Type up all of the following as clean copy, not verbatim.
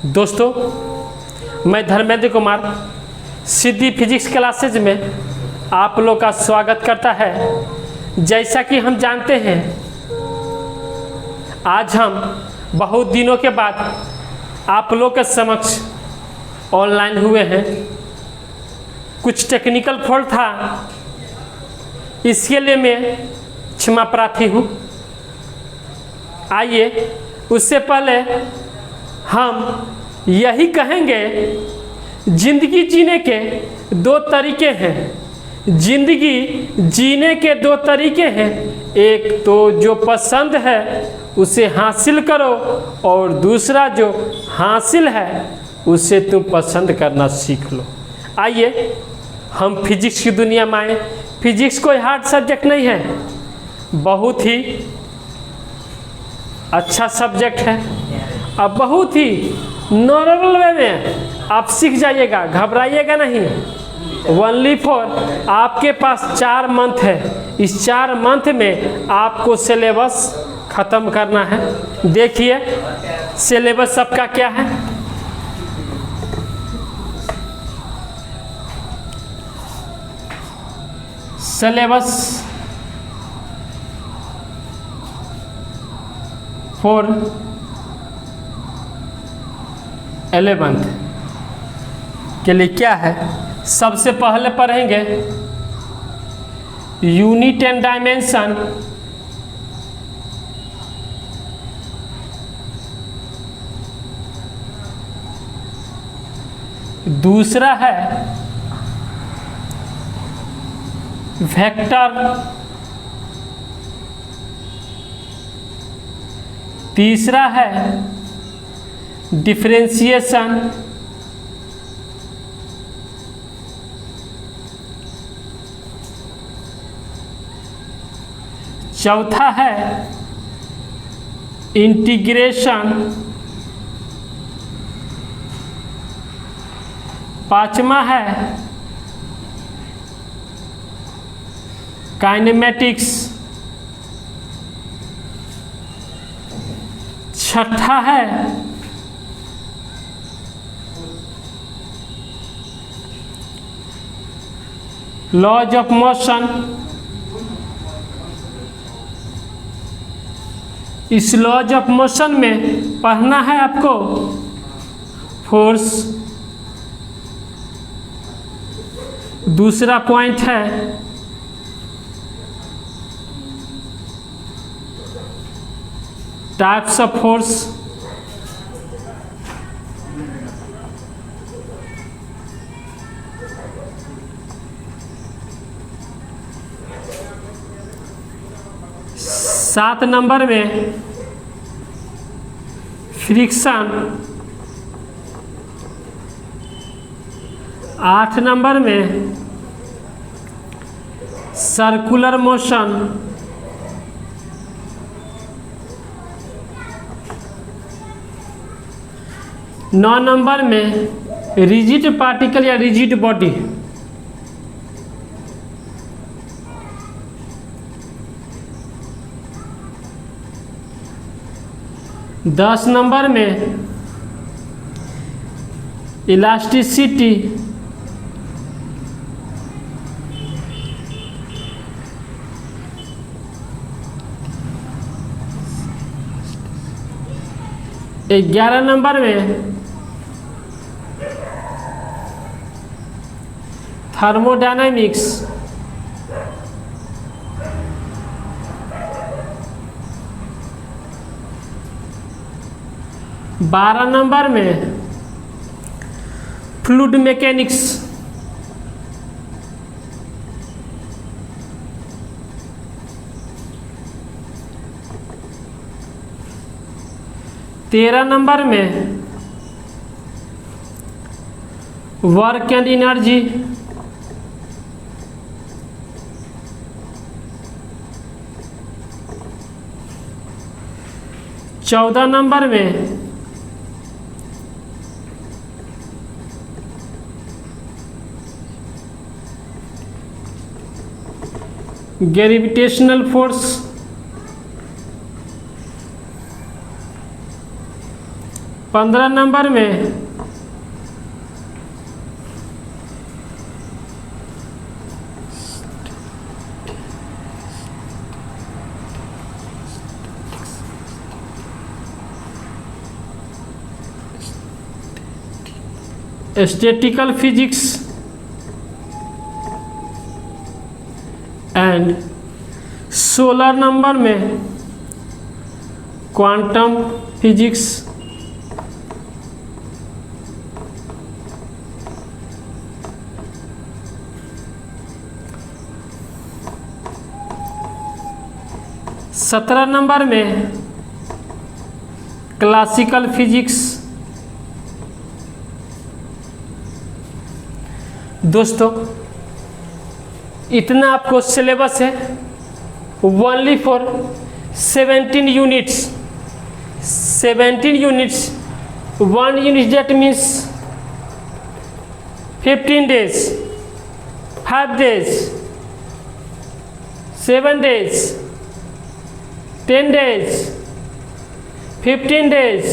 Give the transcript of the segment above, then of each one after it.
दोस्तों, मैं धर्मेंद्र कुमार सिद्धि physics classes में आप लोग का स्वागत करता है। जैसा कि हम जानते हैं, आज हम बहुत दिनों के बाद आप लोग के समक्ष ऑनलाइन हुए हैं। कुछ टेक्निकल फॉल्ट था, इसके लिए मैं क्षमा प्रार्थी हूँ। आइए, उससे पहले हम यही कहेंगे, जिंदगी जीने के दो तरीके हैं। जिंदगी जीने के दो तरीके हैं, एक तो जो पसंद है उसे हासिल करो और दूसरा जो हासिल है उसे तुम पसंद करना सीख लो। आइए हम फिजिक्स की दुनिया में आए। फिजिक्स कोई हार्ड सब्जेक्ट नहीं है, बहुत ही अच्छा सब्जेक्ट है। अब बहुत ही नॉर्मल वे में आप सीख जाइएगा, घबराइएगा नहीं। ओनली फॉर आपके पास 4 मंथ है, इस 4 मंथ में आपको सिलेबस ख़त्म करना है। देखिए सिलेबस सबका क्या है। सिलेबस फॉर 11th के लिए क्या है। सबसे पहले पढ़ेंगे यूनिट एंड डायमेंशन, दूसरा है वेक्टर, तीसरा है डिफरेंशिएशन, चौथा है इंटीग्रेशन, पांचवा है काइनेमेटिक्स, छठा है लॉज ऑफ मोशन। इस लॉज ऑफ मोशन में पढ़ना है आपको फोर्स। दूसरा पॉइंट है टाइप्स ऑफ फोर्स। सात नंबर में फ्रिक्शन, 8 नंबर में सर्कुलर मोशन, 9 नंबर में रिजिड पार्टिकल या रिजिड बॉडी, 10 नंबर में इलास्टिसिटी, 11 नंबर में थर्मोडायनामिक्स, 12 नंबर में फ्लूइड मैकेनिक्स, 13 नंबर में वर्क एंड एनर्जी, 14 नंबर में ग्रेविटेशनल फोर्स, 15 नंबर में स्टैटिकल फिजिक्स एंड 16 नंबर में क्वांटम फिजिक्स। सत्रह नंबर में क्लासिकल फिजिक्स। दोस्तों इतना आपको सिलेबस है, only for 17 units. 17 units, 1 unit that means 15 days, 5 days, 7 days, 10 days, 15 days,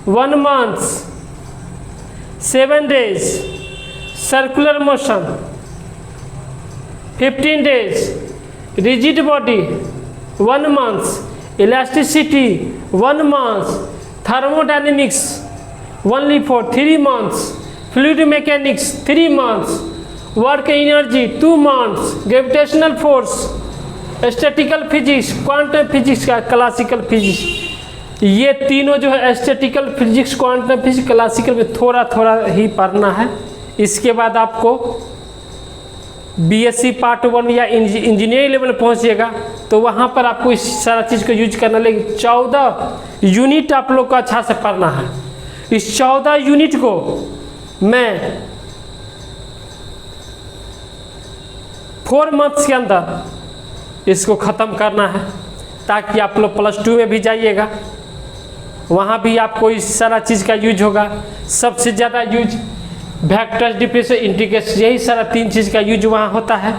1 month, 7 days, circular motion, 15 days, rigid body, 1 month, elasticity, 1 month, thermodynamics, only for 3 months, fluid mechanics, 3 months, work energy, 2 months, gravitational force, statistical physics, quantum physics का classical physics. ये तीनों जो है statistical physics, quantum physics, classical में थोड़ा थोड़ा ही पढ़ना है। इसके बाद आपको बीएससी पार्ट 1 या इंजीनियरिंग लेवल पहुंचिएगा तो वहाँ पर आपको इस सारा चीज़ को यूज करना, लेकिन 14 यूनिट आप लोग को अच्छा से पढ़ना है। इस 14 यूनिट को मैं 4 मंथ्स के अंदर इसको ख़त्म करना है, ताकि आप लोग +2 में भी जाइएगा, वहाँ भी आपको इस सारा चीज़ का यूज होगा। सबसे ज़्यादा यूज वेक्टर्स, डिफरेंशियल, इंटीग्रेशन, यही सारा 3 चीज़ का यूज वहाँ होता है।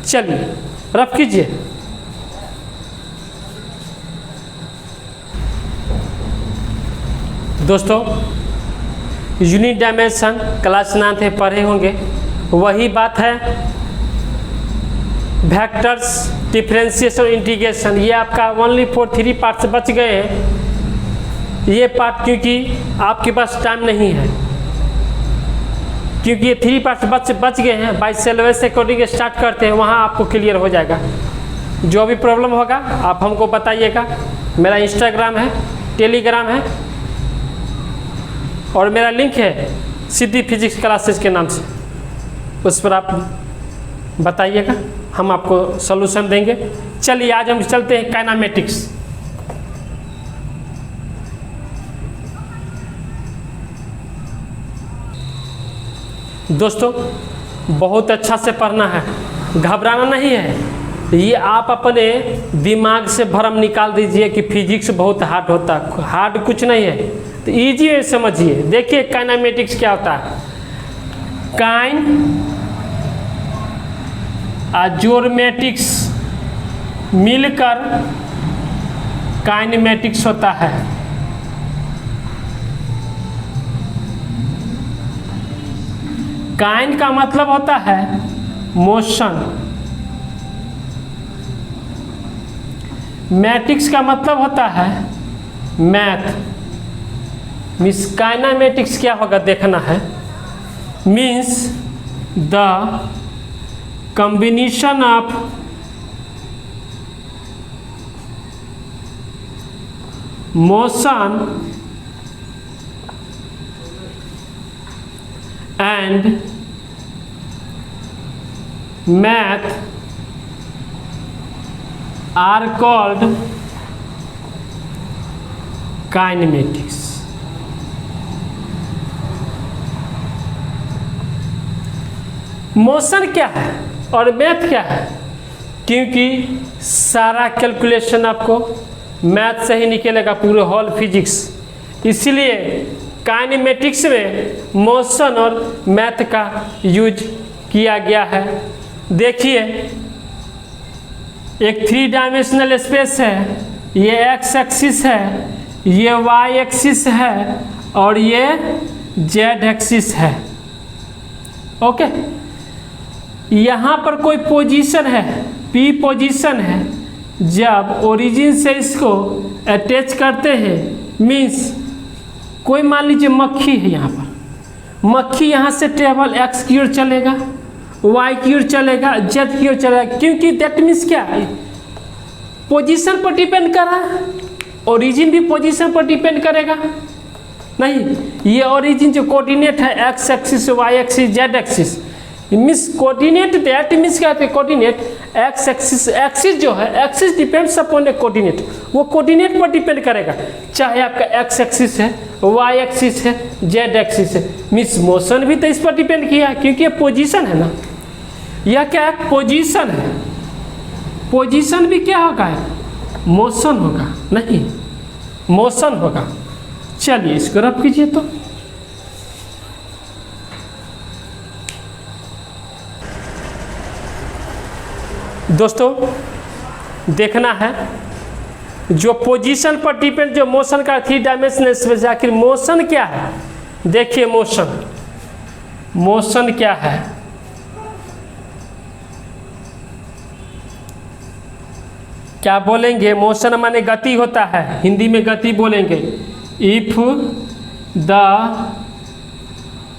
चलिए रफ कीजिए। दोस्तों यूनिट डायमेंशन क्लास 9 में पढ़े होंगे, वही बात है। वेक्टर्स, डिफरेंशिएशन, इंटीग्रेशन, ये आपका ओनली फॉर 3 पार्ट्स बच गए हैं। ये पार्ट क्योंकि आपके पास टाइम नहीं है, क्योंकि ये 3 पार्ट्स बच गए हैं। बाय सिलेबस से अकॉर्डिंग स्टार्ट करते हैं, वहाँ आपको क्लियर हो जाएगा। जो भी प्रॉब्लम होगा आप हमको बताइएगा। मेरा इंस्टाग्राम है, टेलीग्राम है और मेरा लिंक है सिद्धि फिजिक्स क्लासेस के नाम से, उस पर आप बताइएगा, हम आपको सॉल्यूशन देंगे। चलिए आज हम चलते हैं काइनेमेटिक्स। दोस्तों बहुत अच्छा से पढ़ना है, घबराना नहीं है। ये आप अपने दिमाग से भ्रम निकाल दीजिए कि फिजिक्स बहुत हार्ड होता है। हार्ड कुछ नहीं है, तो ईजी समझिए। देखिए काइनेमेटिक्स क्या होता है। काइन ज्योमेटिक्स मिलकर काइनेमेटिक्स होता है। काइन का मतलब होता है मोशन, मैटिक्स का मतलब होता है मैथ। मीन्स काइनेमेटिक्स क्या होगा देखना है। Means the combination of motion and math are called kinematics। Motion क्या है और मैथ क्या है? क्योंकि सारा कैलकुलेशन आपको मैथ से ही निकलेगा, पूरे होल फिजिक्स। इसलिए काइनेमेटिक्स में मोशन और मैथ का यूज किया गया है। देखिए एक 3 डायमेंशनल स्पेस है, ये एक्स एक्सिस है, ये y एक्सिस है और ये z एक्सिस है। ओके, यहाँ पर कोई पोजीशन है, P पोजीशन है। जब ओरिजिन से इसको अटैच करते हैं, मीन्स कोई मान लीजिए मक्खी है यहाँ पर, मक्खी यहाँ से ट्रेवल x की ओर चलेगा, y की ओर चलेगा, z की ओर चलेगा, क्योंकि दैट मीन्स क्या है, पोजीशन पर डिपेंड कर रहा है। ओरिजिन भी पोजीशन पर डिपेंड करेगा नहीं, ये ओरिजिन जो कोऑर्डिनेट है x axis, y axis, z axis, means coordinate, that means क्या है, कोऑर्डिनेट x एक्सिस, एक्सिस जो है, एक्सिस डिपेंड्स अपॉन ए कोऑर्डिनेट, वो कोऑर्डिनेट पर डिपेंड करेगा, चाहे आपका x एक्सिस है, y एक्सिस है, z एक्सिस है। मीन्स मोशन भी तो इस पर डिपेंड किया है, क्योंकि ये पोजीशन है ना, यह क्या है, पोजीशन है। पोजीशन भी क्या होगा, मोशन होगा, नहीं मोशन होगा। चलिए इसको रब कीजिए। तो दोस्तों देखना है जो पोजीशन पर डिपेंड, जो मोशन का 3 डायमेंशनल स्पेस, आखिर मोशन क्या है। देखिए मोशन क्या है, क्या बोलेंगे, मोशन माने गति होता है, हिंदी में गति बोलेंगे। If the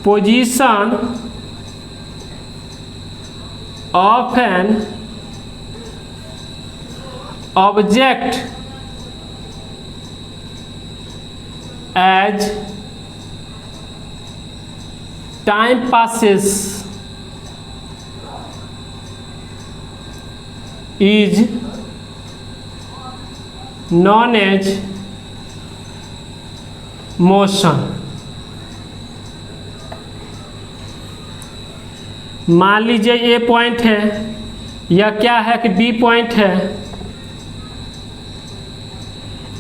position of an object as time passes is known as motion। मान लीजिए ये पॉइंट है, या क्या है कि बी पॉइंट है,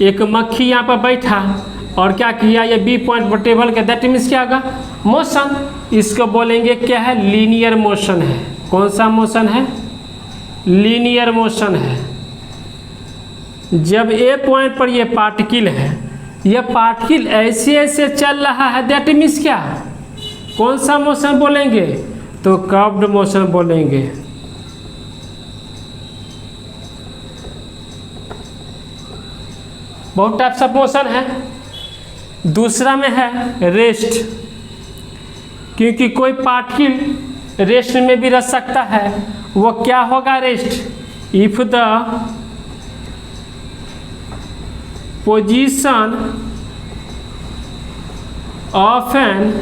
एक मक्खी यहाँ पर बैठा और क्या किया, ये बी पॉइंट पर टेबल के, दैट मीन्स क्या होगा, मोशन। इसको बोलेंगे क्या है, लीनियर मोशन है। कौन सा मोशन है, लीनियर मोशन है। जब ए पॉइंट पर ये पार्टिकल है, यह पार्टिकल ऐसे ऐसे चल रहा है, दैट मीन्स क्या, कौन सा मोशन बोलेंगे, तो कर्व्ड मोशन बोलेंगे। बहुत टाइप्स ऑफ मोशन है। दूसरा में है रेस्ट, क्योंकि कोई पार्टिकल रेस्ट में भी रह सकता है, वो क्या होगा, rest. If the position of an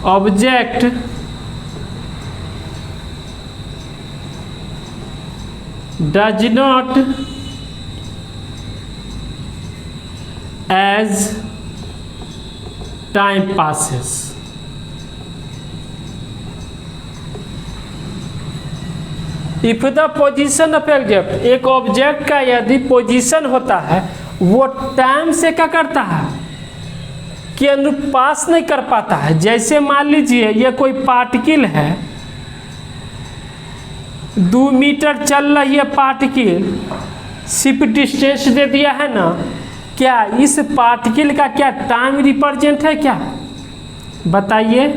object does not as time passes। If the position of object, एक ऑब्जेक्ट का यदि पोजीशन होता है, वो टाइम से क्या करता है, कि अनुरूप पास नहीं कर पाता है। जैसे मान लीजिए ये कोई पार्टिकल है, 2 मीटर चल रही है पार्टिकल, सिर्फ डिस्टेंस दे दिया है ना, क्या इस पार्टिकल का क्या टाइम रिप्रेजेंट है, क्या बताइए,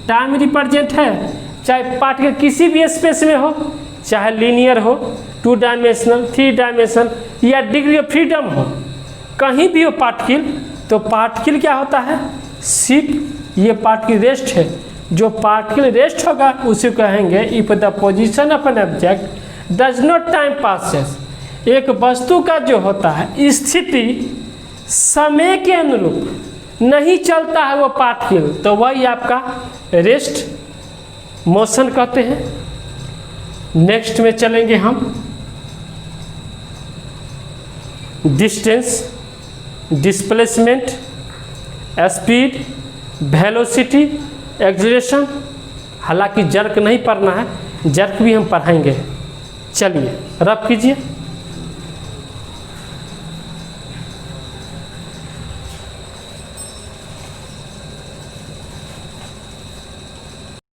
टाइम रिप्रेजेंट है। चाहे पार्टिकल किसी भी स्पेस में हो, चाहे लीनियर हो, 2 डायमेंशनल, 3 डायमेंशनल, या डिग्री ऑफ फ्रीडम हो, कहीं भी हो पार्टिकल, तो पार्टिकल क्या होता है, सिर्फ ये पार्टिकल रेस्ट है। जो पार्टिकल रेस्ट होगा उसे कहेंगे if the position of an object does not time passes. एक वस्तु का जो होता है स्थिति समय के अनुरूप नहीं चलता है वो पार्टिकल, तो वही आपका रेस्ट मोशन कहते हैं। नेक्स्ट में चलेंगे हम distance, displacement, speed, velocity, acceleration. हालांकि जर्क नहीं पढ़ना है, जर्क भी हम पढ़ाएंगे। चलिए रब कीजिए।